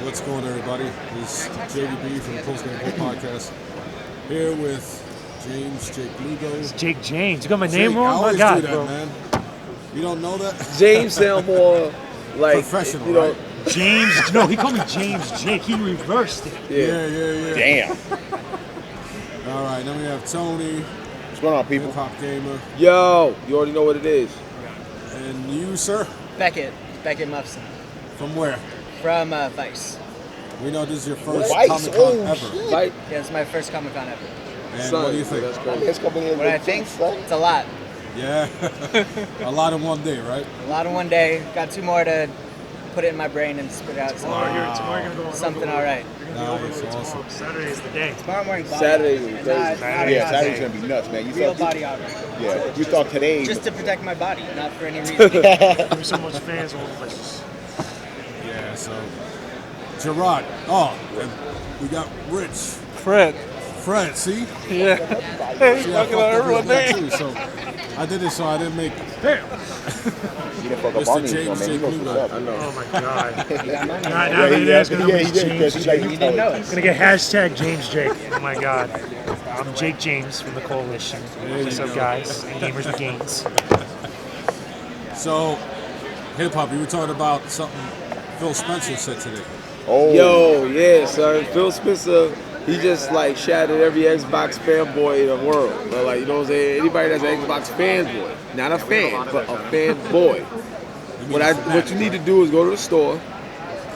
What's going on, everybody? This is JDB from the Post Game Poll Podcast. Here with James Jake Lugo. It's Jake James. You got my Jake, name wrong? I always My God, do that, bro. man. You don't know that? James sound more like Professional, you know. right? James. No, he called me James Jake. He reversed it. Yeah. Damn. All right, then we have Tony, What's going on, people? hip-hop gamer. Yo, you already know what it is. And you, sir? Beckett Muffson From where? from Vice. We know this is your first Vice? Comic-Con Oh, ever. shit. Like, Yeah, it's my first Comic Con ever. And son, what do you think? That's crazy. It's coming in What I with think, son. it's a lot. Yeah. A lot in one day, right? A lot in one day. Got 2 more to put it in my brain and spit out Tomorrow you're gonna go on something Google. all right. You're gonna be Nice, over awesome. tomorrow. Saturday's the day. Tomorrow morning, body Saturday armor. is And crazy. not Yeah, not Saturday's day. gonna be nuts, man. You Real thought, body armor. yeah, you thought today. Just to protect my body, not for any reason. There's so much fans all over the places. Yeah, so Gerard. Oh, and we got Rich. Fred, see? Yeah. See, I fucked up his name too, so I did it so I didn't make Damn. You didn't fuck up Mr. our names, James man. J. You know what's Kluger. up. I know. Oh my God. You got money. Now that it is gonna be he did, because James he's like, Jake. you You tell didn't know it. it. Gonna get hashtag James Jake. Oh my God. I'm Jake James from the Coalition. you What's up, go. guys? And Gamers with Gains. So, hip hop, you were talking about something Phil Spencer said today. Oh, Yo, yeah, son. Phil Spencer, he just like shattered every Xbox fanboy in the world. But, like, you know what I'm saying? Anybody that's an Xbox fanboy, not a fan, but a fanboy. What you need to do is go to the store,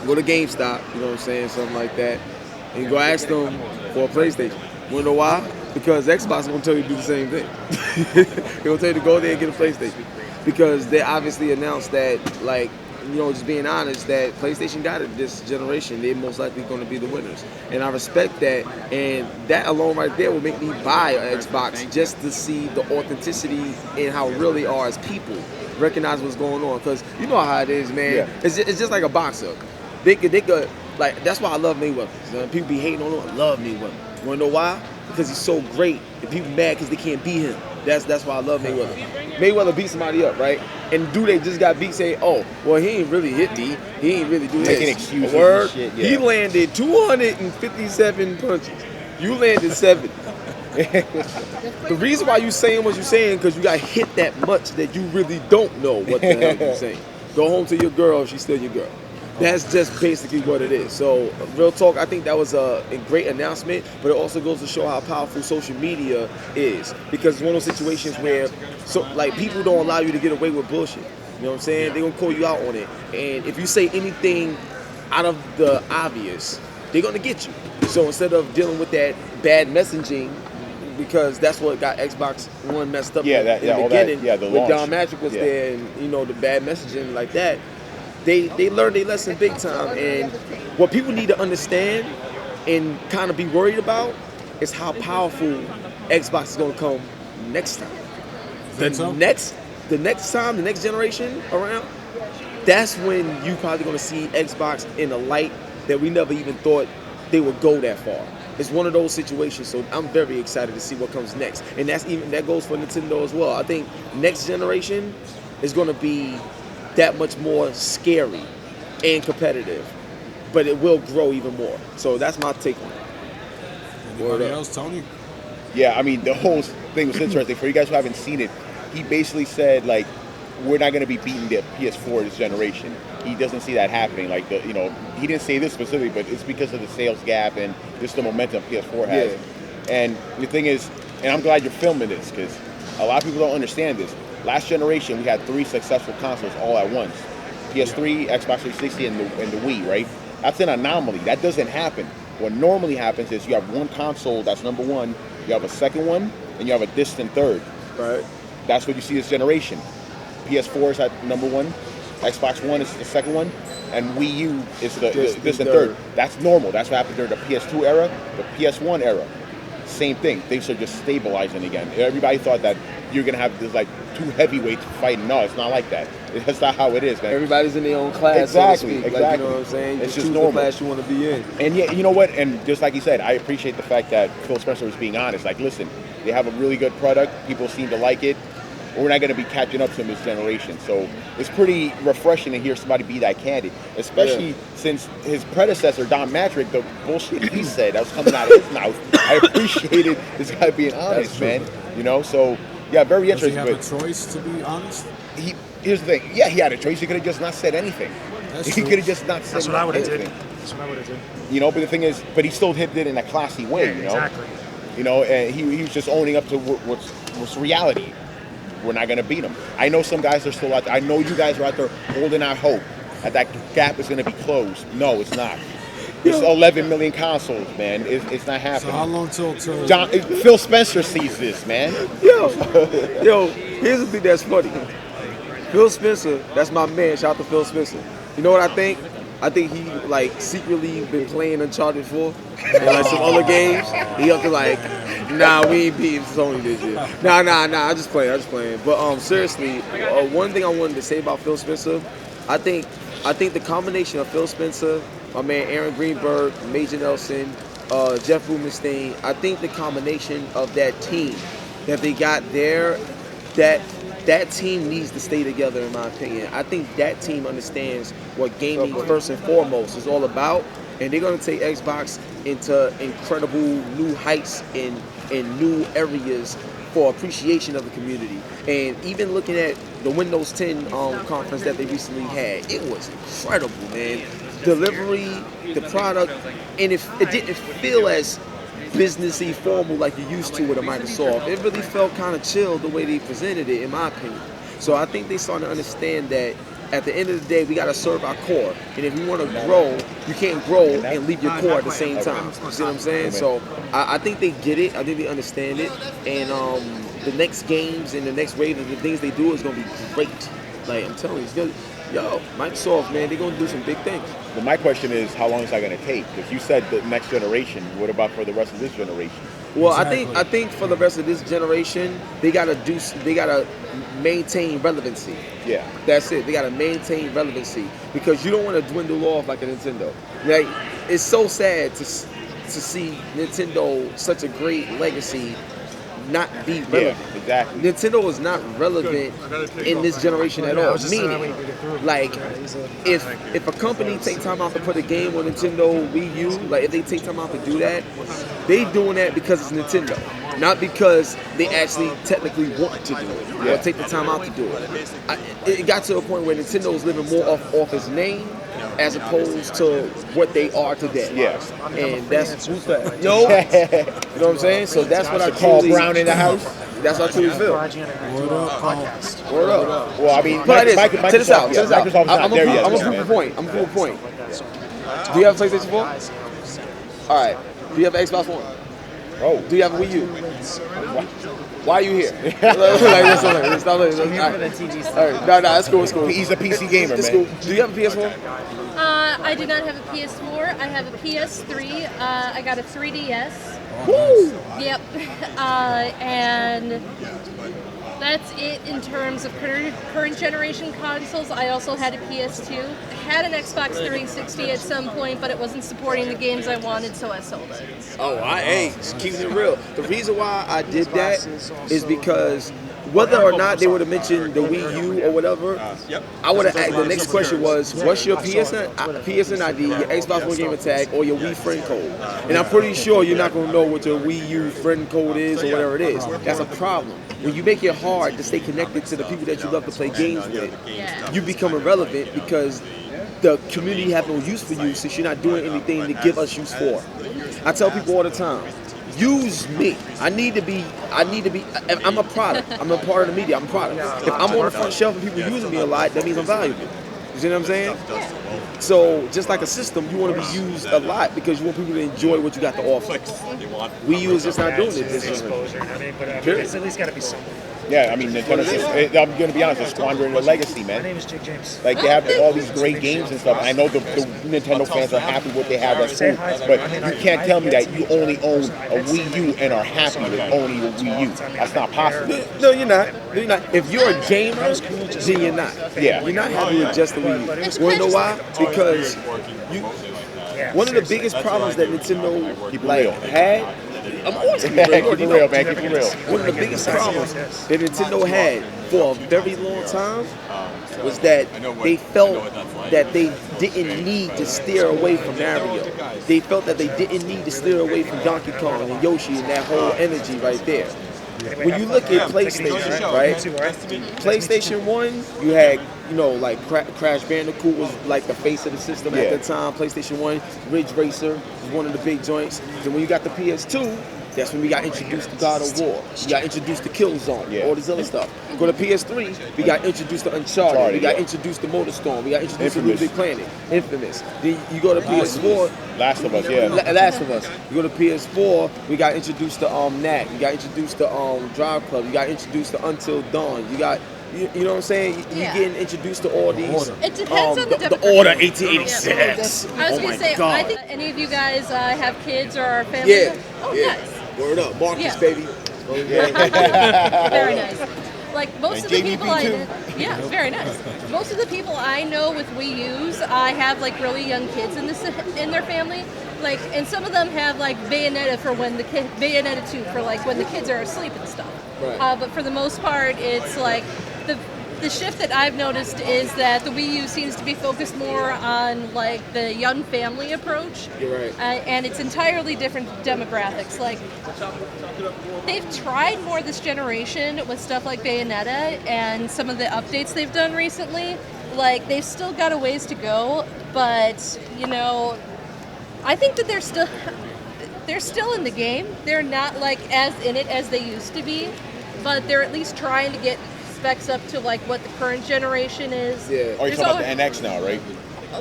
go to GameStop, you know what I'm saying, something like that, and go ask them for a PlayStation. You wanna know why? Because Xbox is gonna tell you to do the same thing. They're gonna tell you to go there and get a PlayStation. Because they obviously announced that, like, you know, just being honest, that PlayStation got it this generation. They're most likely going to be the winners. And I respect that. And that alone right there will make me buy an Xbox just to see the authenticity and how real they are as people. Recognize what's going on. Because you know how it is, man. Yeah. It's just like a boxer. They could, like, that's why I love Mayweather. So people be hating on him. I love Mayweather. You want to know why? Because he's so great. And people mad because they can't beat him. That's why I love Mayweather. Mayweather beat somebody up, right? And dude, they just got beat, say, oh, well, he ain't really hit me. He ain't really do Making this. excuses A word. and shit, yeah. He landed 257 punches. You landed 7. The reason why you saying what you're saying, because you got hit that much that you really don't know what the hell you're saying. Go home to your girl if she's still your girl. That's just basically what it is. So, real talk, I think that was a great announcement, but it also goes to show how powerful social media is. Because it's one of those situations where, people don't allow you to get away with bullshit. You know what I'm saying? They're going to call you out on it. And if you say anything out of the obvious, they're going to get you. So, instead of dealing with that bad messaging, because that's what got Xbox One messed up in the all beginning, that, the when launch. Don Magic was there and, you know, the bad messaging like that. They learned their lesson big time, and what people need to understand and kind of be worried about is how powerful Xbox is going to come next time. Think so? The next time, the next generation around, that's when you probably going to see Xbox in a light that we never even thought they would go that far. It's one of those situations, so I'm very excited to see what comes next, and that goes for Nintendo as well. I think next generation is going to be that much more scary and competitive, but it will grow even more. So that's my take on it. Anybody else, Tony? Yeah, I mean, the whole thing was interesting. For you guys who haven't seen it, he basically said, like, we're not going to be beating the PS4 this generation. He doesn't see that happening. Like, he didn't say this specifically, but it's because of the sales gap and just the momentum PS4 has. Yeah. And the thing is, and I'm glad you're filming this, because a lot of people don't understand this. Last generation, we had 3 successful consoles all at once. PS3, Xbox 360, and the Wii, right? That's an anomaly. That doesn't happen. What normally happens is you have one console that's number one, you have a second one, and you have a distant third. Right. That's what you see this generation. PS4 is at number one, Xbox One is the second one, and Wii U is the distant third. That's normal. That's what happened during the PS2 era, the PS1 era. Same thing. Things are just stabilizing again. Everybody thought that you're going to have this, like, 2 heavyweights fighting. No, it's not like that. That's not how it is, man. Everybody's in their own class, Exactly, so to speak. exactly. Like, you know what I'm saying? It's Just just choose normal. the class you want to be in. And yeah, you know what? And just like he said, I appreciate the fact that Phil Spencer was being honest. Like, listen, they have a really good product. People seem to like it. we're not going to be catching up to him this generation. So it's pretty refreshing to hear somebody be that candid, especially since his predecessor, Don Matrick, the bullshit he said that was coming out of his mouth. I appreciated this guy being honest, man. You know, so yeah, very Does he interesting. have a choice to be honest? Here's the thing. Yeah, he had a choice. He could have just not said anything. That's He true. could have just not said That's what I would have anything. did. That's what I would have did. You know, but the thing is, but he still did it in a classy way. Yeah, You know, exactly. you know, and he was just owning up to what's reality. We're not going to beat them. I know some guys are still out there. I know you guys are out there holding out hope that gap is going to be closed. No, it's not. There's 11 million consoles, man. It's not So happening. how long till Phil Spencer sees this, man. Yo, here's the thing that's funny. Phil Spencer, that's my man. Shout out to Phil Spencer. You know what I think? I think he like secretly been playing Uncharted 4 and like some other games. He up to like, nah, we ain't beating Sony this year. Nah, I'm just playing. But seriously, one thing I wanted to say about Phil Spencer, I think the combination of Phil Spencer, my man Aaron Greenberg, Major Nelson, Jeff Rubenstein, I think the combination of that team that they got there, that team needs to stay together, in my opinion. I think that team understands what gaming first and foremost is all about, and they're going to take Xbox into incredible new heights in new areas for appreciation of the community. And even looking at the Windows 10 conference that they recently had, it was incredible, man. Delivery, the product, and it didn't feel as businessy formal like you used to with a Microsoft. It really felt kind of chill the way they presented it, in my opinion. So I think they starting to understand that at the end of the day, we got to serve our core. And if we want to grow, you can't grow and leave your core at the same time. You see what I'm saying? So I think they get it. I think they understand it. And the next games and the next wave of the things they do is going to be great. Like, I'm telling you, it's good. Yo, Microsoft, man, they're going to do some big things. Well, my question is, how long is that going to take? Because you said the next generation. What about for the rest of this generation? Well, Exactly. I think for the rest of this generation, they gotta maintain relevancy. Yeah. That's it. They gotta maintain relevancy because you don't want to dwindle off like a Nintendo. Like, it's so sad to see Nintendo, such a great legacy, not be relevant. Yeah, exactly. Nintendo is not relevant in this generation at all. Meaning, like, if a company take time out to put a game on Nintendo Wii U, like if they take time out to do that, they doing that because it's Nintendo, not because they actually technically want to do it or take the time out to do it. It got to a point where Nintendo is living more off its name as opposed to what they are today. Yeah. And that's who's that? Yo, you know what I'm saying? So that's what I Paul truly, Brown in the house. That's what I truly feel. Word up, Paul. Word up. Well, I mean, Put it like this. Check this out. Microsoft's not I'm there gonna yet. prove a point. I'm gonna prove a point. Do you have a PlayStation 4? All right. Do you have an Xbox One? Oh, Do you have a Wii U? Why are you here? Let's stop it. All right. All right. No, that's cool. It's cool. he's a PC gamer, It's man. cool. Do you have a PS4? I do not have a PS4. I have a PS3. I got a 3DS. Woo! Yep. And that's it in terms of current generation consoles. I also had a PS2. I had an Xbox 360 at some point, but it wasn't supporting the games I wanted, so I sold it. Oh, hey, just keeping it real. The reason why I did that is because whether or not they would have mentioned the Wii U or whatever, I would have asked. The next question was, what's your PSN ID, your Xbox One Gamer Tag, or your Wii friend code? And I'm pretty sure you're not going to know what your Wii U friend code is or whatever it is. That's a problem. When you make it hard to stay connected to the people that you love to play games with, you become irrelevant because the community have no use for you since you're not doing anything to give us use for. I tell people all the time, use me. I need to be, I'm a product. I'm a part of the media. I'm a product. If I'm on the front shelf and people using me a lot, that means I'm valuable. You see what I'm saying? So just like a system, you want to be used a lot because you want people to enjoy what you got to offer. Wii U is just not doing it this year. Exposure. I mean, but it's at least got to be something. Yeah, I mean, Nintendo's just, I'm going to be honest, they're squandering their legacy, My man. name is Jake James. Like, they have all these great games and stuff. I know the Nintendo fans are happy with what they have, that's cool. But you can't tell me that you only own a Wii U and are happy with owning a Wii U. That's not possible. No, you're not. You're not. If you're a gamer, then you're not. Yeah. You're not happy with just the Wii U. You want to know why? Because one of the biggest problems that Nintendo had I'm always keeping it real. Keep it real, man. Keep it real. One of the biggest problems that Nintendo had for a very long time was that they felt that they didn't need to steer away from Mario. They felt that they didn't need to steer away from Donkey Kong and Yoshi and that whole energy right there. When you look at PlayStation, right? PlayStation 1, you had, like Crash Bandicoot was like the face of the system at the time. PlayStation 1, Ridge Racer was one of the big joints. Then when you got the PS2, that's when we got introduced to God of War. We got introduced to Killzone, all this other stuff. Go to PS3, we got introduced to Uncharted. We got introduced to MotorStorm. We got introduced to Little Big Planet, Infamous. Then you go to PS4. Last of Us, yeah. Last of Us. You go to PS4, we got introduced to Knack. We got introduced to Drive Club. You got introduced to Until Dawn. You got. You know what I'm saying? You're getting introduced to all these. It depends on the Order 1886. I was gonna say, I think any of you guys have kids or are family. Nice. Word up, Marcus, baby. Very nice. Like most of the people I know, very nice. Most of the people I know with Wii U's, I have like really young kids in their family. Like, and some of them have like Bayonetta for when Bayonetta 2 for like when the kids are asleep and stuff. Right. But for the most part, it's like the shift that I've noticed is that the Wii U seems to be focused more on like the young family approach. You're right. And it's entirely different demographics. Like they've tried more this generation with stuff like Bayonetta and some of the updates they've done recently. Like they've still got a ways to go, but I think that they're still in the game. They're not like as in it as they used to be, but they're at least trying to get specs up to like what the current generation is. Yeah. Oh, you're talking about the NX now, right?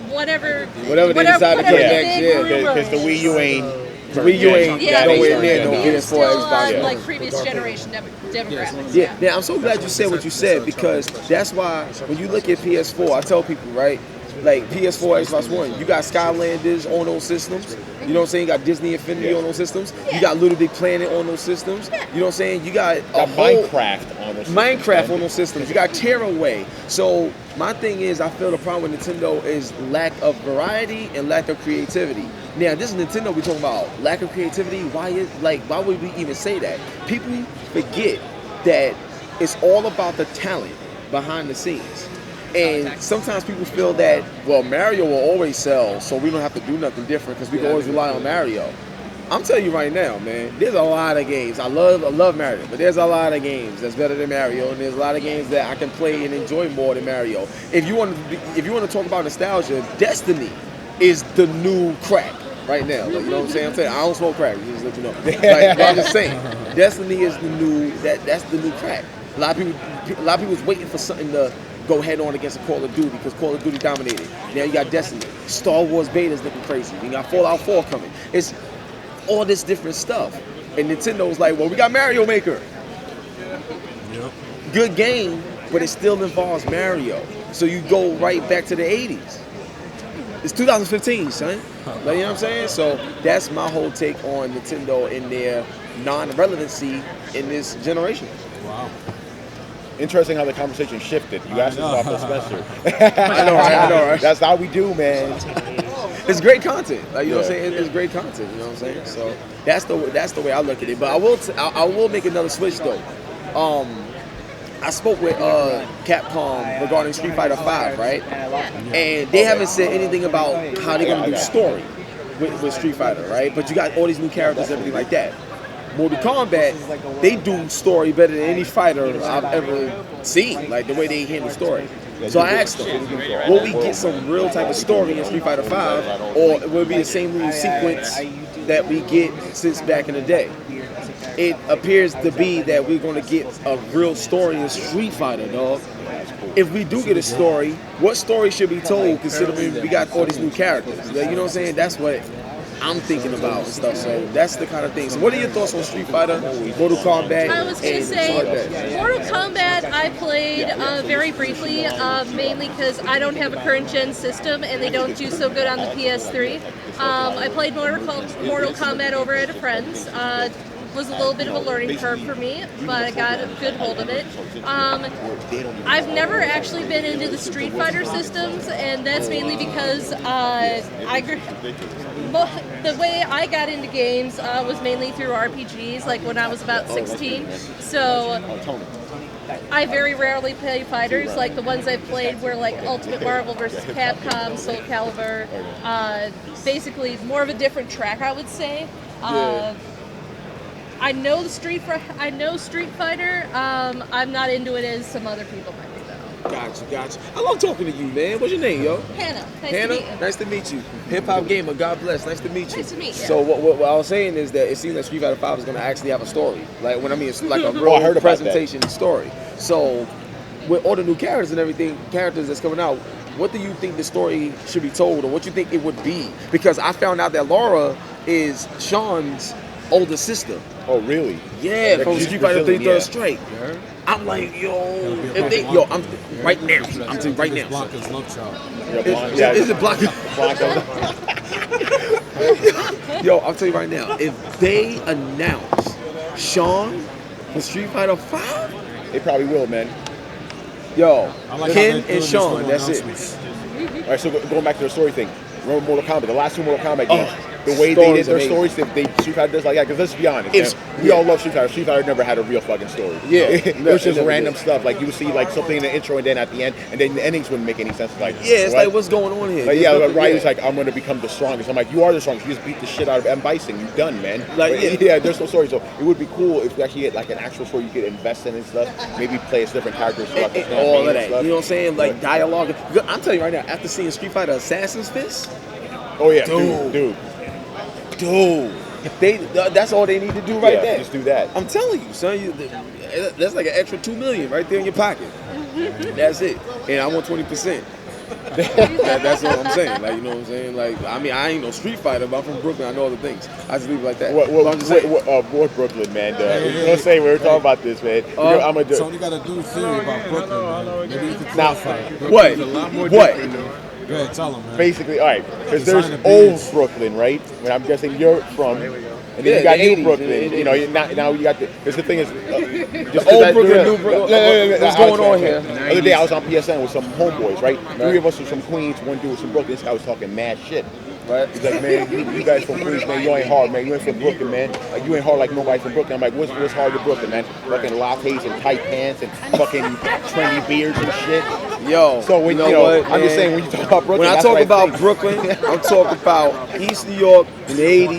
Whatever they decide to put next, because the Wii U ain't. The Wii U ain't nowhere near no PS4, still Xbox. like previous generation demographics. Yeah, I'm so glad you said what you said, because that's why when you look at PS4, I tell people, right? Like PS4, Xbox One, you got Skylanders on those systems. You know what I'm saying? You got Disney Infinity on those systems. You got Little Big Planet on those systems. You know what I'm saying? You got Minecraft on those systems. You got Tearaway. So my thing is, I feel the problem with Nintendo is lack of variety and lack of creativity. Now, this is Nintendo we're talking about. Lack of creativity. Why would we even say that? People forget that it's all about the talent behind the scenes. And sometimes people feel that, well, Mario will always sell, so we don't have to do nothing different because we can always rely on Mario. I'm telling you right now, man, there's a lot of games. I love Mario, but there's a lot of games that's better than Mario, and there's a lot of games that I can play and enjoy more than Mario. If you want to talk about nostalgia, Destiny is the new crack right now. Like, you know what I'm saying? I don't smoke crack, just let you know. But I'm just saying, Destiny is the new that's the new crack. A lot of people was waiting for something to go head on against a Call of Duty because Call of Duty dominated. Now you got Destiny. Star Wars beta's looking crazy. You got Fallout 4 coming. It's all this different stuff. And Nintendo's like, well, we got Mario Maker. Yep. Good game, but it still involves Mario. So you go right back to the 80s. It's 2015, son. Like, you know what I'm saying? So that's my whole take on Nintendo and their non-relevancy in this generation. Wow. Interesting how the conversation shifted. You asked us about Phil Spencer. I know, right? That's how we do, man. It's great content. Like, you know what I'm saying? It's great content. You know what I'm saying? So that's the way I look at it. But I will make another switch though. I spoke with Capcom regarding Street Fighter V, right? And they haven't said anything about how they're gonna do story with Street Fighter, right? But you got all these new characters, everything like that. Mortal Kombat, they do story better than any fighter I've ever seen, like the way they handle story. So I asked them, will we get some real type of story in Street Fighter V, or will it be the same little sequence that we get since back in the day? It appears to be that we're going to get a real story in Street Fighter, dog. If we do get a story, what story should be told considering we got all these new characters? You know what I'm saying? That's what I'm thinking about and stuff. So that's the kind of thing. So what are your thoughts on Street Fighter, Mortal Kombat? I was going to say, Mortal Kombat I played very briefly, mainly because I don't have a current gen system and they don't do so good on the PS3. I played Mortal Kombat over at a friend's. was a little bit of a learning curve for me, but I got a good hold of it. I've never actually been into the Street Fighter systems, and that's mainly because the way I got into games was mainly through RPGs, like when I was about 16. So I very rarely play fighters. Like the ones I've played were like Ultimate Marvel vs. Capcom, Soul Calibur. Basically, more of a different track, I would say. I know Street Fighter. I'm not into it as some other people might be, though. Gotcha. I love talking to you, man. What's your name, yo? Hannah. Hannah, nice to meet you. Hip Hop Gamer, God bless. Nice to meet you. Nice to meet you. So what I was saying is that it seems like Street Fighter 5 is going to actually have a story. Like when I mean it's like a real I heard about presentation story. So with all the new characters and everything, characters that's coming out, what do you think the story should be told, or what you think it would be? Because I found out that Laura is Sean's older sister. Oh, really? Yeah, from she's Street Fighter 3 Brazilian, Third Strike. I'm like, I'm right now. I'm telling you right now. Blanca's love child. Is it Blanca? Yo, I'll tell you right now. If they announce Sean for Street Fighter 5, they probably will, man. yo, I like how Ken they're doing and these Sean, little that's it. announcements. All right, so going back to the story thing. Remember Mortal Kombat, the last two Mortal Kombat games, the way they story's did their amazing. stories, they Street Fighter does like that. Because let's be honest, It's- man, we all love Street Fighter. Street Fighter never had a real fucking story. Yeah. it was just It never random did. stuff. Like you would see like something in the intro and then at the end, and then the endings wouldn't make any sense. Like Yeah, it's what? like, what's going on here? Like, There's yeah, nothing- Ryu was like, I'm going to become the strongest. I'm like, you are the strongest. You just beat the shit out of M. Bison. You done, man. Like, But, yeah. there's no story. So it would be cool if we actually get like an actual story you could invest in and stuff. Maybe play as different characters throughout the campaign all of and that. stuff. You know what I'm saying? Like dialogue. I'm telling you right now, after seeing Street Fighter Assassin's Fist, Oh yeah, Dude. dude. that's all they need to do right Yeah, there. just do that. I'm telling you, son. That's like an extra $2 million right there in your pocket. That's it. And I want 20%. That's what I'm saying. Like, you know what I'm saying? Like, I mean, I ain't no Street Fighter, but I'm from Brooklyn. I know other things. I just leave it like that. But I'm just saying. What Brooklyn, man? You know, what we were talking about this, man. I'm gonna do. Tony got a new theory about Brooklyn, man. Maybe you can Now, clarify. What? Go ahead, tell him, man. Basically, all right, because there's Designer old beads. Brooklyn, right? Where I'm guessing you're from. And then Yeah, you got the new 80s, Brooklyn. the You know, now you got the. Because the thing is, just old that- Brooklyn, new Brooklyn. What's going on here? The other day I was on PSN with some homeboys, right? 3 of us were from Queens, 1 dude was from Brooklyn. This guy was talking mad shit. Right? He's like, man, you guys from Queens, man, you ain't hard, man. You ain't from Brooklyn, man. Like, you ain't hard like nobody from Brooklyn. I'm like, what's hard to Brooklyn, man? Fucking lattes and tight pants and fucking trendy beards and shit. Yo, So when you know what, I'm just man? saying when you talk about Brooklyn, When I that's talk what about think. Brooklyn, I'm talking about East New York in the 80s, you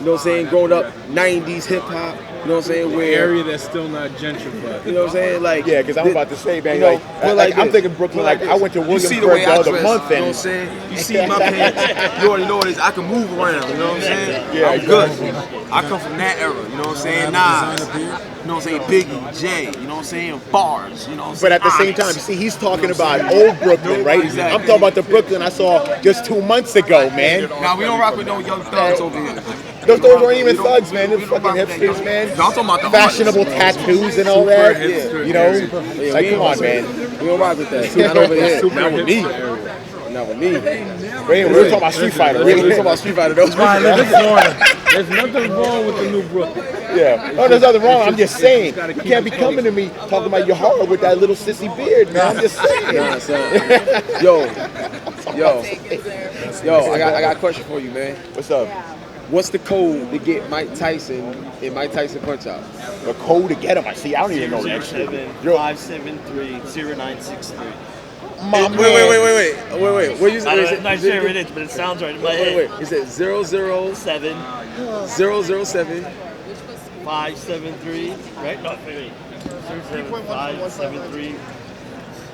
know what I'm saying, growing up, 90s hip hop, you know what I'm saying, where, area that's still not gentrified. you know what I'm saying, like, Yeah, because I'm about to say, man, you know, like I'm this. thinking Brooklyn, like I went to You see the way Williamsburg the I other dress, month you know what I'm and saying? You see my pants, you already know what it is. I can move around, you know what I'm saying? Yeah, I'm good. I come from that era, you know what I'm saying? Designer Nas, beard. you know what I'm saying? Biggie, Jay, you know what I'm saying? Bars, you know what I'm saying? But at the same Onyx. time, see, he's talking about old Brooklyn, right? Exactly. I'm talking about the Brooklyn I saw just 2 months ago, man. Now we don't rock with no young thugs over here. Those weren't even thugs, man. They're fucking hipsters, man. No, I'm talking about the Fashionable tattoos and all that. hipster You know, Yeah, like we come ain't on, man. We don't rock with that. Not over here. Super Not with me. hipster area. Not with me. We're talking about Street Fighter, We're really. talking about Street Fighter though. I live in Florida. There's nothing wrong with the new Brooklyn. Yeah. No, there's nothing wrong. I'm just saying. You can't be coming to me talking about your hard with that little sissy beard, man. I'm just saying. Nah, son. Yo, I got a question for you, man. What's up? What's the code to get Mike Tyson in Mike Tyson Punch Out? The code to get him. I see. I don't even know that shit. 573-0963. My man. Wait. What you I'm not sure it is, but it sounds right in my head. Wait. Is it 007 7 007 573, right? No, wait. 573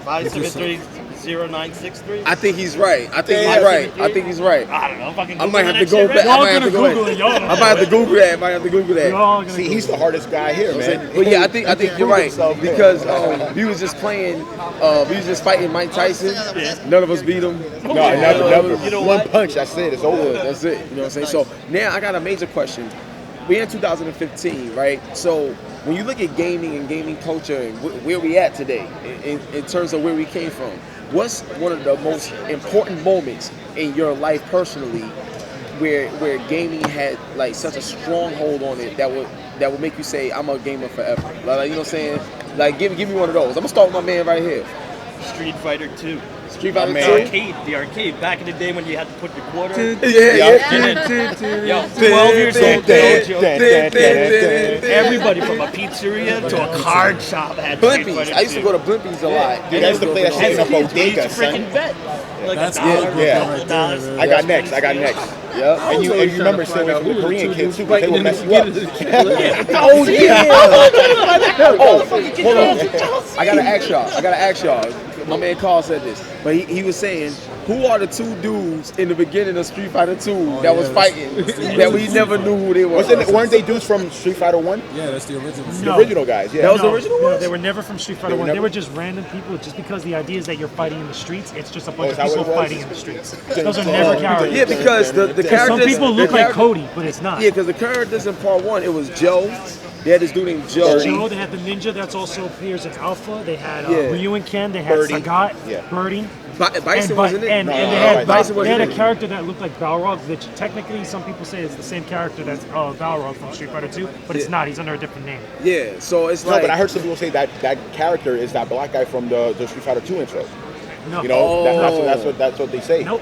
573-0963. I think he's right. I think he's right. I don't know. Fucking I might Google have to that go shit back. right I now. might have to go back. I might have to Google that. See, he's the hardest guy here, man. But yeah, I think you're right because we was just playing, we was just fighting Mike Tyson. None of us beat him. No, never. You know One what? punch, that's it. It's over. That's it. You know what I'm saying? So now I got a major question. We're in 2015, right? So when you look at gaming and gaming culture and where we at today, in terms of where we came from, what's one of the most important moments in your life personally, where gaming had like such a strong hold on it that that would make you say I'm a gamer forever? Like you know what I'm saying? Like give me one of those. I'm gonna start with my man right here. Street Fighter 2. Street Fighter The 2. the arcade. Back in the day when you had to put your quarter. Yeah. 12 years old, no joke. Everybody from a pizzeria to a card shop had Street Blimpies. Fighter I used to 2. go to Blimpies a lot. Dude, I used to play that shit in a We used bodega, to son. freaking bet. Like That's $1, good. Yeah. Right there, man. I got next. Yep. And you remember staying away from the Korean kids too, because they will mess you up. Oh yeah. Oh, hold on. I gotta ask y'all. My man Carl said this, but he was saying, who are the two dudes in the beginning of Street Fighter 2 that was fighting that we never knew who they were? Weren't they dudes from Street Fighter 1? Yeah, that's the original. The original guys, yeah. That was the original No, ones? they were never from Street Fighter They were 1. They never- were just random people. Just because the idea is that you're fighting in the streets, it's just a bunch is that of people what it was? fighting in the streets. Those are never characters. Yeah, because the characters. Some people look the like character- Cody, but it's not. Yeah, because the characters in part 1, it was Joe. They had this dude named Joe. Joe, they had the ninja that's also appears in Alpha. They had Yeah. Ryu and Ken. They had Birdie. Sagat, Yeah. Birdie. Bison wasn't it? And No, they no, had, Bison they had wasn't a in it. character that looked like Balrog, which technically some people say is the same character that's Balrog from Street Fighter 2, but it's not. He's under a different name. Yeah, so it's No, like. but I heard some people say that character is that black guy from the Street Fighter 2 intro. No. You know, that's what they say. Nope.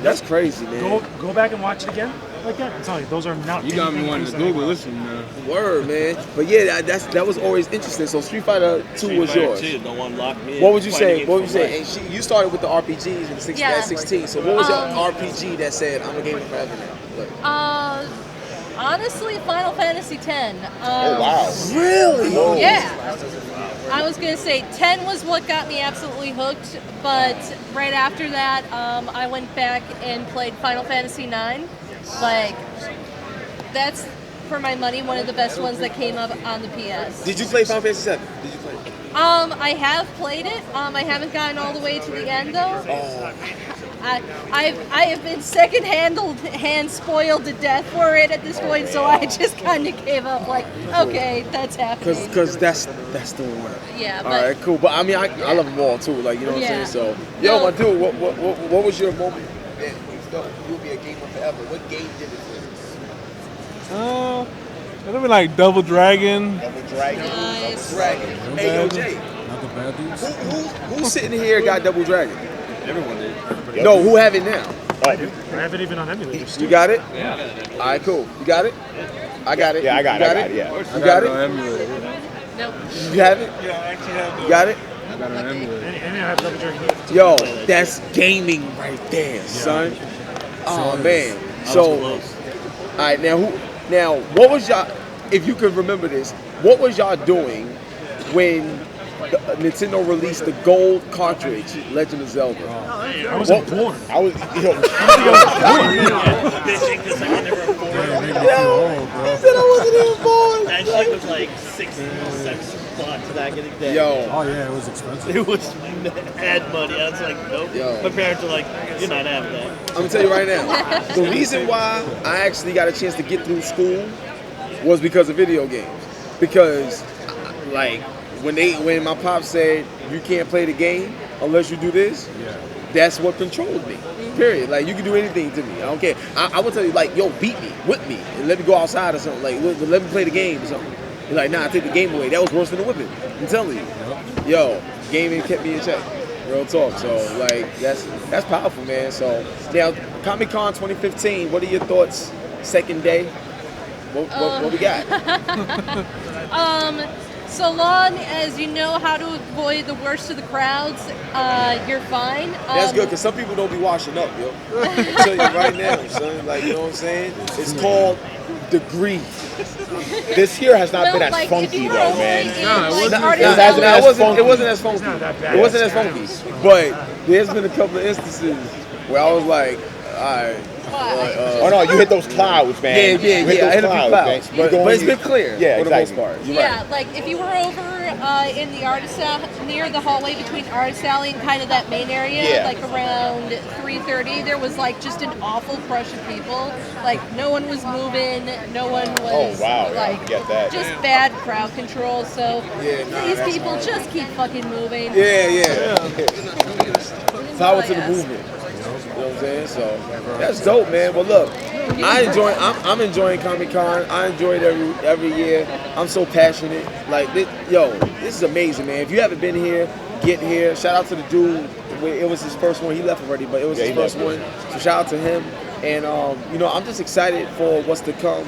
That's crazy, man. Go back and watch it again. Like that. I'm telling you, those are not. You got me anything wanting to close Google that. this one, man. Word, man. But yeah, that was always interesting. So Street Fighter 2 was yours. No one locked me in. What would you Fighting say? it What would you for say? And you started with the RPGs in 16, Yeah. at 16. So what was your RPG that said, I'm a gamer forever now? Look. Honestly, Final Fantasy X. Oh wow. Really? Yeah. I was gonna say 10 was what got me absolutely hooked, but right after that, I went back and played Final Fantasy IX. Like, that's for my money one of the best ones that came up on the PS. Did you play Final Fantasy 7? Did you play it? I have played it. I haven't gotten all the way to the end though. I have been hand spoiled to death for it at this point, so I just kind of gave up. Like, okay, that's happening. Because that's the one. Yeah, All but right, cool. But I mean, I love them all too. Like, you know what Yeah. I'm saying? So, yo, No. my dude, what was your moment that you felt you'll be a gamer forever? What game did it for you? It'll be like Double Dragon. Double Dragon. nice. Dragon. Hey, yo, Jay, Not the bad dudes. who's sitting here got Double Dragon? Everyone did. Yep. No, who have it now? Oh, I have it even on emulators. You got it? Yeah. All right, cool. You got it? I got it. yeah, I got You it. Yeah. You got it? Nope. You have it? Yeah, I actually have You got it? I got an emulator. And I have Double Dragon here. Yo, that's gaming right there, son. Oh man. So, all right, now what was y'all? If you could remember this, what was y'all doing when Nintendo released the gold cartridge, Legend of Zelda? I wasn't born. I was, Bitching because I could never afford Damn, it. made me feel old, bro. I said I wasn't even born. That shit was like $6 back in the day. Yo, Oh yeah, it was expensive. It was mad money. I was like, nope. Yo. My parents were like, you're not having that. I'm gonna tell you right now, the reason why I actually got a chance to get through school was because of video games. Because, like, when my pop said you can't play the game unless you do this, Yeah. that's what controlled me. Period. Like, you can do anything to me. I don't care. I will tell you, like, yo, beat me, whip me, and let me go outside or something. Like, let me play the game or something. You're like, nah, I take the game away. That was worse than the whipping. I'm telling you. Yo, gaming kept me in check. Real talk. So, like, that's powerful, man. So, now, Comic-Con 2015, what are your thoughts? Second day? What we got? So long as you know how to avoid the worst of the crowds, you're fine. That's good, because some people don't be washing up, yo. I'm telling you right now, son. Like, you know what I'm saying? It's called degree. this here has not been as like, if funky you though, were only man. in, Nah, it like, wasn't- artist It hasn't been alley- as funky. wasn't as funky. not that bad. It wasn't as It's funky. kind of- But there's been a couple of instances where I was like, all right. Oh no, you hit those clouds, man. Yeah, You hit I those hit a few clouds. man. You But going- it's been clear Yeah, for the exactly. most part. You're Yeah, right. like if you were over in the artist near the hallway between artist alley and kind of that main area, Yeah. like around 3:30, there was like just an awful crush of people. Like no one was moving, no one was. Oh, wow, yeah, I like get that. just bad crowd control. So Yeah, nah, these that's people hard. just keep fucking moving. Yeah. Power to the Yes. movement. You know what I'm saying? So that's dope, man. Well, look, I'm enjoying Comic Con. I enjoy it every year. I'm so passionate. Like, this is amazing, man. If you haven't been here, get here. Shout out to the dude. It was his first one. He left already, but it was his first one. So shout out to him. And I'm just excited for what's to come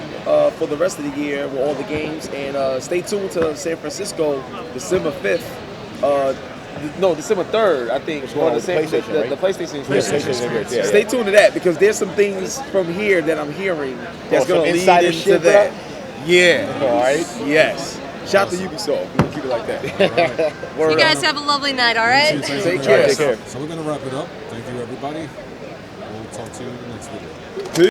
for the rest of the year with all the games. And stay tuned to San Francisco, December 5th. December 3rd, I think. Or the PlayStation, the PlayStation. PlayStation. Stay tuned to that because there's some things from here that I'm hearing that's some going to lead insider into shit, that. bro? Yeah. All right. Yes. Shout out to Ubisoft. We'll keep it like that. Word You guys up. have a lovely night, all right? Take care. So we're going to wrap it up. Thank you, everybody. We'll talk to you in the next video.